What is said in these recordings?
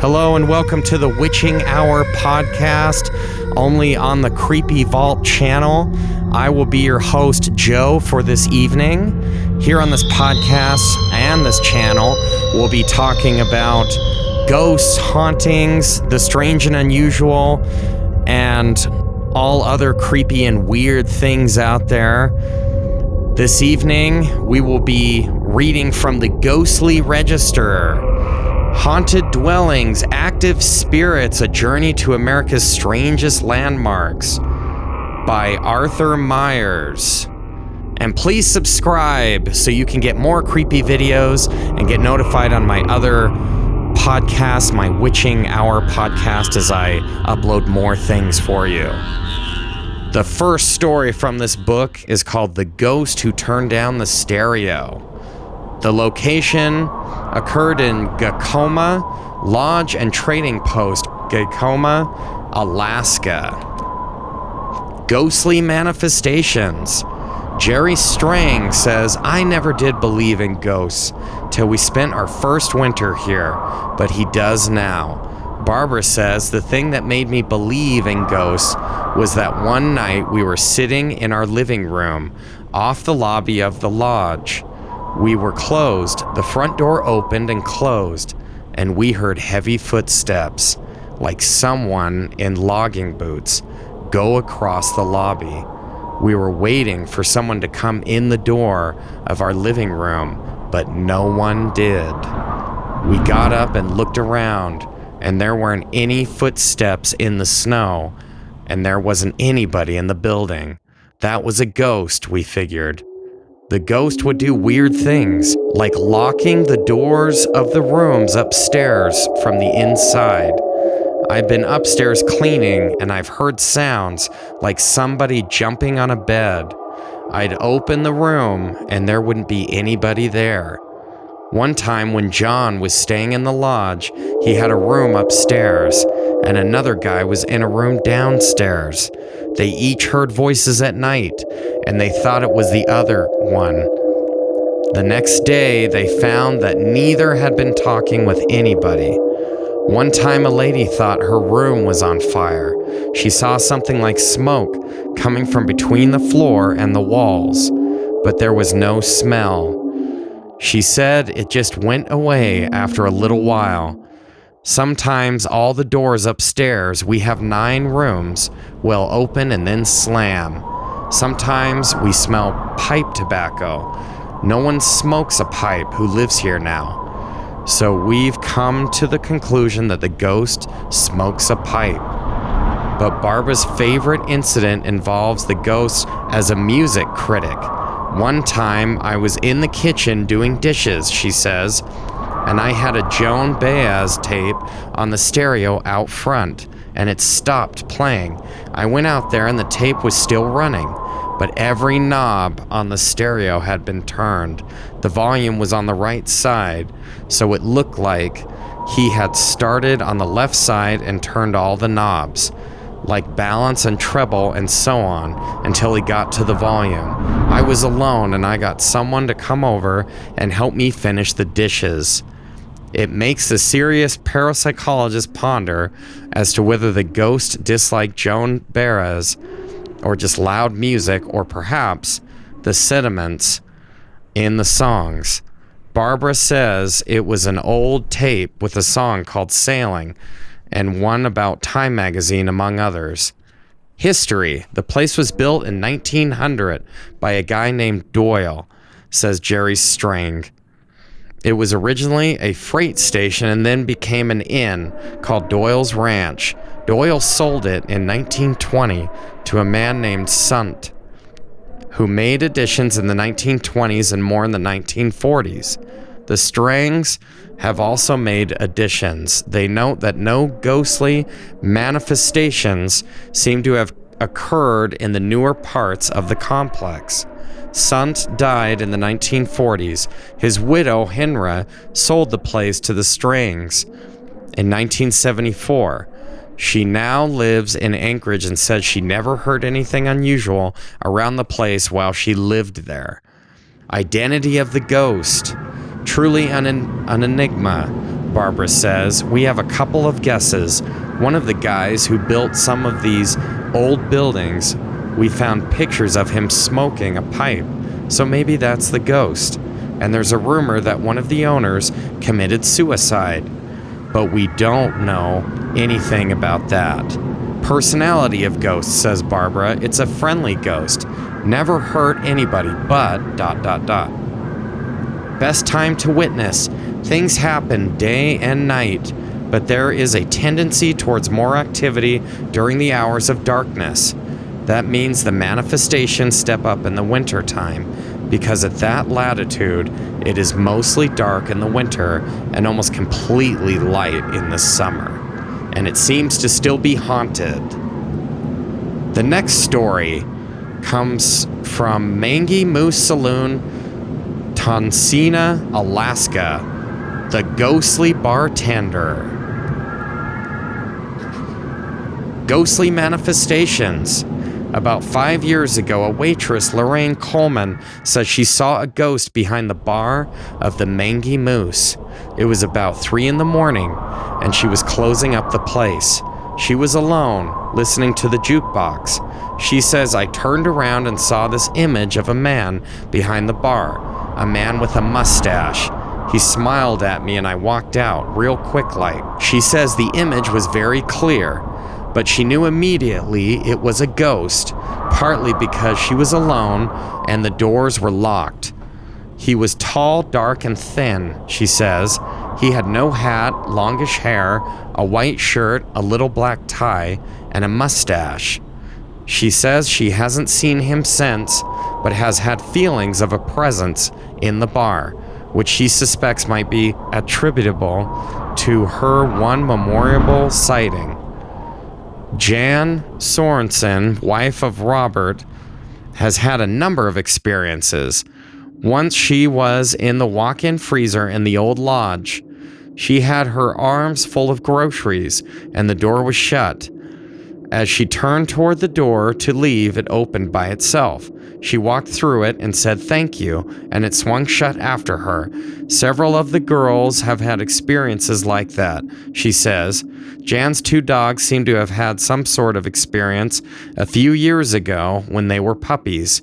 Hello and welcome to the Witching Hour podcast, only on the Creepy Vault channel. I will be your host, Joe, for this evening. Here on this podcast and this channel, we'll be talking about ghosts, hauntings, the strange and unusual, and all other creepy and weird things out there. This evening, we will be reading from the Ghostly Register. Haunted Dwellings, Active Spirits, A Journey to America's Strangest Landmarks by Arthur Myers. And please subscribe so you can get more creepy videos and get notified on my other podcast, my Witching Hour podcast, as I upload more things for you. The first story from this book is called The Ghost Who Turned Down the Stereo. The location occurred in Gacoma Lodge and Trading Post, Gacoma, Alaska. Ghostly manifestations. Jerry Strang says, I never did believe in ghosts till we spent our first winter here, but he does now. Barbara says, the thing that made me believe in ghosts was that one night we were sitting in our living room off the lobby of the lodge. We were closed. The front door opened and closed, and we heard heavy footsteps, like someone in logging boots, go across the lobby. We were waiting for someone to come in the door of our living room, but no one did. We got up and looked around, and there weren't any footsteps in the snow, and there wasn't anybody in the building. That was a ghost, we figured. The ghost would do weird things, like locking the doors of the rooms upstairs from the inside. I've been upstairs cleaning, and I've heard sounds like somebody jumping on a bed. I'd open the room, and there wouldn't be anybody there. One time when John was staying in the lodge, he had a room upstairs, and another guy was in a room downstairs. They each heard voices at night, and they thought it was the other one. The next day, they found that neither had been talking with anybody. One time, a lady thought her room was on fire. She saw something like smoke coming from between the floor and the walls, but there was no smell. She said it just went away after a little while. Sometimes all the doors upstairs, we have 9 rooms, will open and then slam. Sometimes we smell pipe tobacco. No one smokes a pipe who lives here now. So we've come to the conclusion that the ghost smokes a pipe. But Barbara's favorite incident involves the ghost as a music critic. One time I was in the kitchen doing dishes, she says, and I had a Joan Baez tape on the stereo out front, and it stopped playing. I went out there and the tape was still running, but every knob on the stereo had been turned. The volume was on the right side, so it looked like he had started on the left side and turned all the knobs, like balance and treble and so on, until he got to the volume. I was alone, and I got someone to come over and help me finish the dishes. It makes the serious parapsychologist ponder as to whether the ghost disliked Joan Baez, or just loud music, or perhaps the sentiments in the songs. Barbara says it was an old tape with a song called Sailing, and one about Time magazine, among others. History. The place was built in 1900 by a guy named Doyle, says Jerry Strang. It was originally a freight station and then became an inn called Doyle's Ranch. Doyle sold it in 1920 to a man named Sant, who made additions in the 1920s and more in the 1940s. The Strangs have also made additions. They note that no ghostly manifestations seem to have occurred in the newer parts of the complex. Sant died in the 1940s. His widow, Henra, sold the place to the Strangs in 1974. She now lives in Anchorage and said she never heard anything unusual around the place while she lived there. Identity of the ghost. Truly an enigma. Barbara says, "We have a couple of guesses. One of the guys who built some of these old buildings, we found pictures of him smoking a pipe. So maybe that's the ghost. And there's a rumor that one of the owners committed suicide. But we don't know anything about that." "Personality of ghosts," says Barbara. "It's a friendly ghost. Never hurt anybody, but ... Best time to witness. Things happen day and night, but there is a tendency towards more activity during the hours of darkness. That means the manifestations step up in the winter time, because at that latitude, it is mostly dark in the winter and almost completely light in the summer. And it seems to still be haunted." The next story comes from Mangy Moose Saloon, Tonsina, Alaska. The Ghostly Bartender. Ghostly manifestations. About 5 years ago, a waitress, Lorraine Coleman, says she saw a ghost behind the bar of the Mangy Moose. It was about 3 in the morning, and she was closing up the place. She was alone, listening to the jukebox. She says, "I turned around and saw this image of a man behind the bar, a man with a mustache. He smiled at me and I walked out, real quick like." She says the image was very clear, but she knew immediately it was a ghost, partly because she was alone and the doors were locked. He was tall, dark, and thin, she says. He had no hat, longish hair, a white shirt, a little black tie, and a mustache. She says she hasn't seen him since, but has had feelings of a presence in the bar, which she suspects might be attributable to her one memorable sighting. Jan Sorensen, wife of Robert, has had a number of experiences. Once she was in the walk-in freezer in the old lodge. She had her arms full of groceries and the door was shut. As she turned toward the door to leave, it opened by itself. She walked through it and said thank you, and it swung shut after her. Several of the girls have had experiences like that, she says. Jan's 2 dogs seem to have had some sort of experience a few years ago when they were puppies.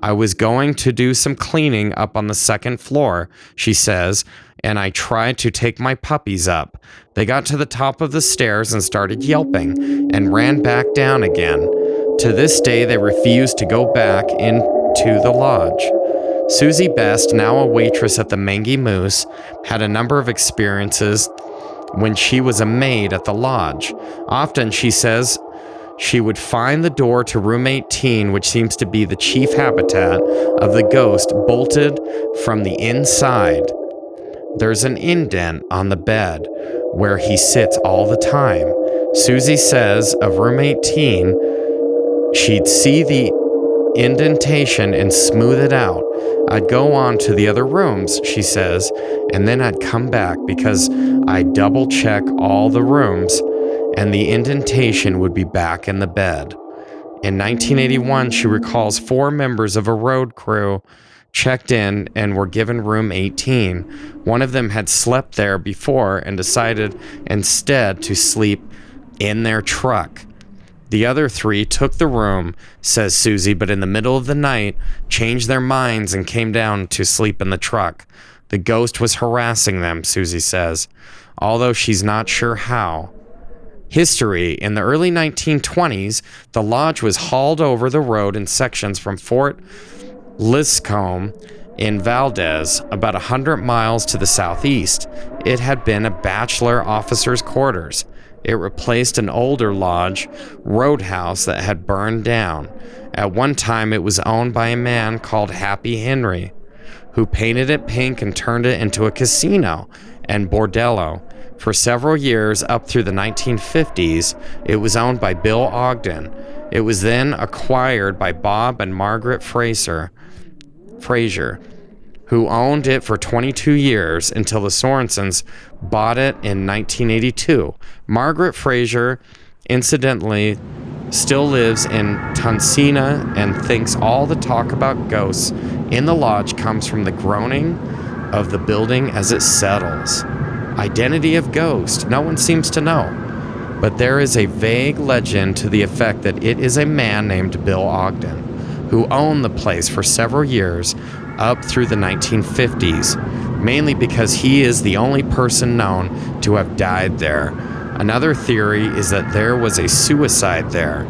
"I was going to do some cleaning up on the 2nd floor, she says, and I tried to take my puppies up. They got to the top of the stairs and started yelping and ran back down again. To this day, they refuse to go back into the lodge." Susie Best, now a waitress at the Mangy Moose, had a number of experiences when she was a maid at the lodge. Often, she says, she would find the door to room 18, which seems to be the chief habitat of the ghost, bolted from the inside. There's an indent on the bed where he sits all the time. Susie says of room 18, she'd see the indentation and smooth it out. "I'd go on to the other rooms," she says, "and then I'd come back because I'd double check all the rooms and the indentation would be back in the bed." In 1981, she recalls 4 members of a road crew checked in and were given room 18. One of them had slept there before and decided instead to sleep in their truck. The other 3 took the room, says Susie, but in the middle of the night changed their minds and came down to sleep in the truck. The ghost was harassing them, Susie says, although she's not sure how. History. In the early 1920s, the lodge was hauled over the road in sections from Fort Liscombe in Valdez, about 100 miles to the southeast. It had been a bachelor officer's quarters. It replaced an older lodge roadhouse that had burned down. At one time, it was owned by a man called Happy Henry, who painted it pink and turned it into a casino and bordello. For several years, up through the 1950s, it was owned by Bill Ogden. It was then acquired by Bob and Margaret Fraser, who owned it for 22 years until the Sorensens bought it in 1982. Margaret Fraser, incidentally, still lives in Tonsina and thinks all the talk about ghosts in the lodge comes from the groaning of the building as it settles. Identity of ghost, no one seems to know. But there is a vague legend to the effect that it is a man named Bill Ogden, who owned the place for several years up through the 1950s, mainly because he is the only person known to have died there. Another theory is that there was a suicide there.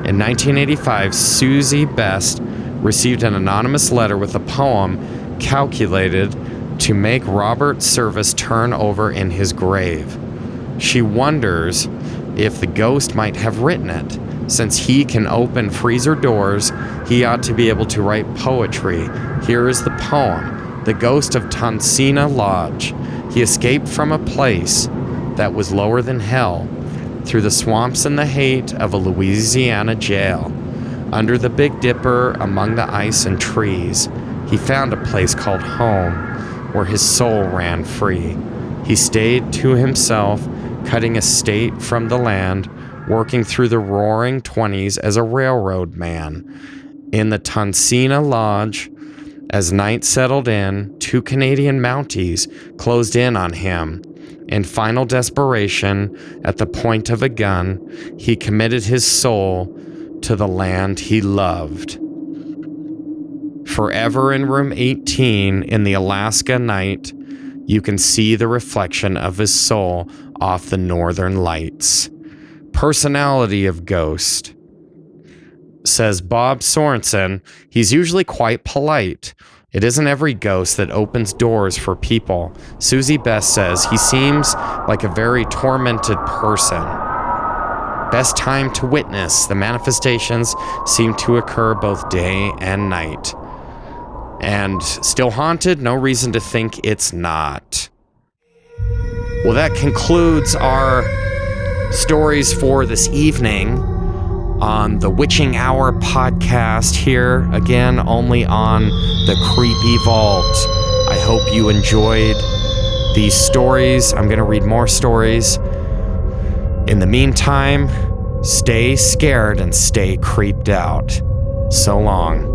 In 1985, Susie Best received an anonymous letter with a poem calculated to make Robert Service turn over in his grave. She wonders if the ghost might have written it. Since he can open freezer doors, he ought to be able to write poetry. Here is the poem, The Ghost of Tonsina Lodge. He escaped from a place that was lower than hell, through the swamps and the hate of a Louisiana jail. Under the Big Dipper, among the ice and trees, he found a place called home, where his soul ran free. He stayed to himself, cutting a state from the land, working through the roaring 20s as a railroad man. In the Tonsina Lodge, as night settled in, 2 Canadian Mounties closed in on him. In final desperation, at the point of a gun, he committed his soul to the land he loved. Forever in room 18 in the Alaska night, you can see the reflection of his soul off the northern lights. Personality of ghost. Says Bob Sorensen, he's usually quite polite. It isn't every ghost that opens doors for people. Susie Best says he seems like a very tormented person. Best time to witness. The manifestations seem to occur both day and night. And still haunted? No reason to think it's not. Well, that concludes our stories for this evening on the Witching Hour podcast here, again, only on the Creepy Vault. I hope you enjoyed these stories. I'm going to read more stories. In the meantime, stay scared and stay creeped out. So long.